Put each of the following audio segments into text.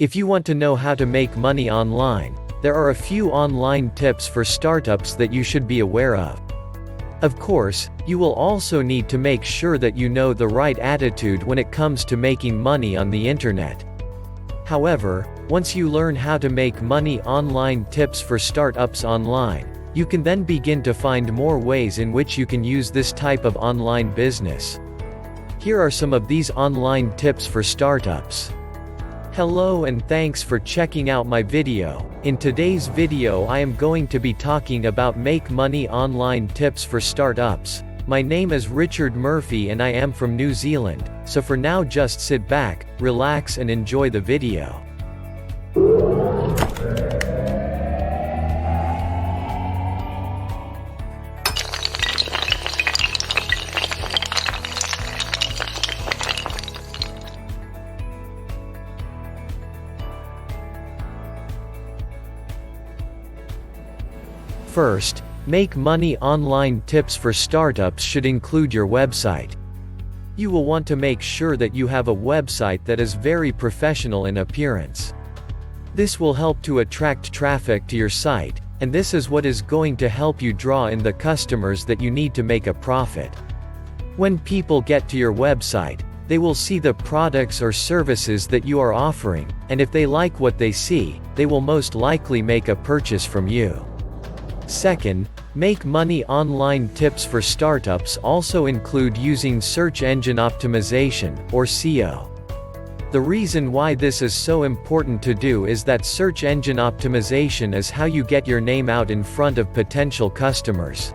If you want to know how to make money online, there are a few online tips for startups that you should be aware of. Of course, you will also need to make sure that you know the right attitude when it comes to making money on the internet. However, once you learn how to make money online, tips for startups online, you can then begin to find more ways in which you can use this type of online business. Here are some of these online tips for startups. Hello and thanks for checking out my video. In today's video I am going to be talking about make money online tips for startups. My name is Richard Murphy and I am from New Zealand, so for now just sit back, relax and enjoy the video. First, make money online tips for startups should include your website. You will want to make sure that you have a website that is very professional in appearance. This will help to attract traffic to your site, and this is what is going to help you draw in the customers that you need to make a profit. When people get to your website, they will see the products or services that you are offering, and if they like what they see, they will most likely make a purchase from you. Second, make money online tips for startups also include using search engine optimization, or SEO. The reason why this is so important to do is that search engine optimization is how you get your name out in front of potential customers.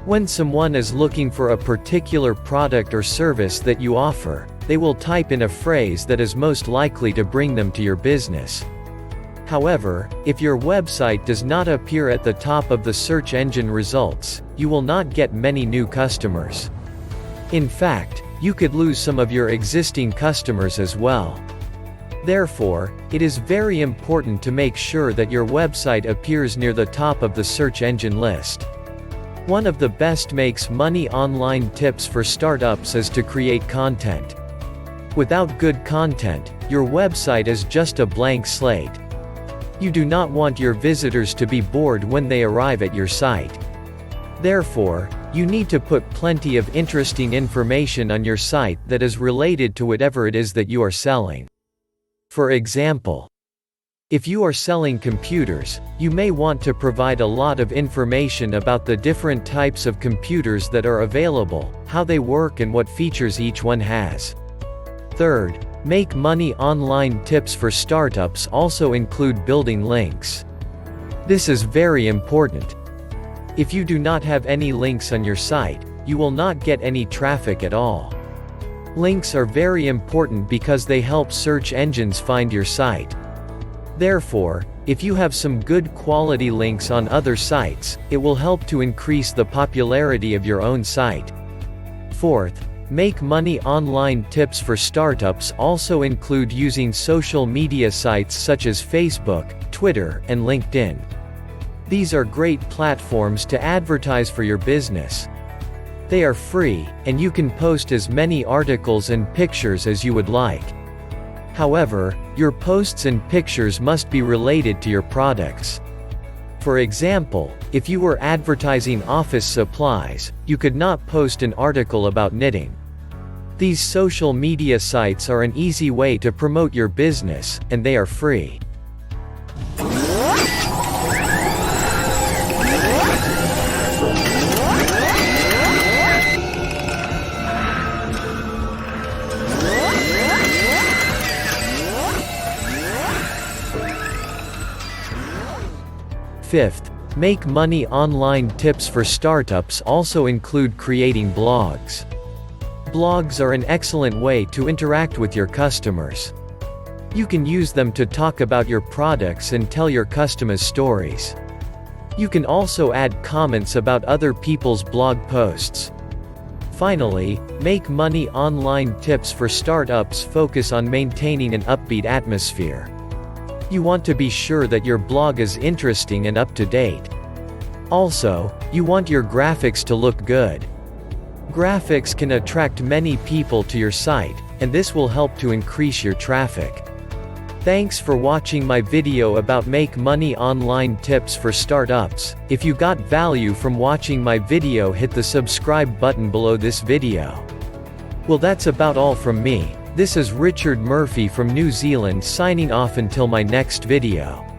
When someone is looking for a particular product or service that you offer, they will type in a phrase that is most likely to bring them to your business. However, if your website does not appear at the top of the search engine results, you will not get many new customers. In fact, you could lose some of your existing customers as well. Therefore, it is very important to make sure that your website appears near the top of the search engine list. One of the best makes money online tips for startups is to create content. Without good content, your website is just a blank slate. You do not want your visitors to be bored when they arrive at your site. Therefore, you need to put plenty of interesting information on your site that is related to whatever it is that you are selling. For example, if you are selling computers, you may want to provide a lot of information about the different types of computers that are available, how they work and what features each one has. Third, make money online tips for startups also include building links. This is very important. If you do not have any links on your site, you will not get any traffic at all. Links are very important because they help search engines find your site. Therefore, if you have some good quality links on other sites, it will help to increase the popularity of your own site. Fourth, make money online tips for startups also include using social media sites such as Facebook, Twitter, and LinkedIn. These are great platforms to advertise for your business. They are free, and you can post as many articles and pictures as you would like. However, your posts and pictures must be related to your products. For example, if you were advertising office supplies, you could not post an article about knitting. These social media sites are an easy way to promote your business, and they are free. Fifth, make money online tips for startups also include creating blogs. Blogs are an excellent way to interact with your customers. You can use them to talk about your products and tell your customers stories. You can also add comments about other people's blog posts. Finally, make money online tips for startups focus on maintaining an upbeat atmosphere. You want to be sure that your blog is interesting and up to date. Also, you want your graphics to look good. Graphics can attract many people to your site, and this will help to increase your traffic. Thanks for watching my video about make money online tips for startups. If you got value from watching my video, hit the subscribe button below this video. Well, that's about all from me. This is Richard Murphy from New Zealand signing off until my next video.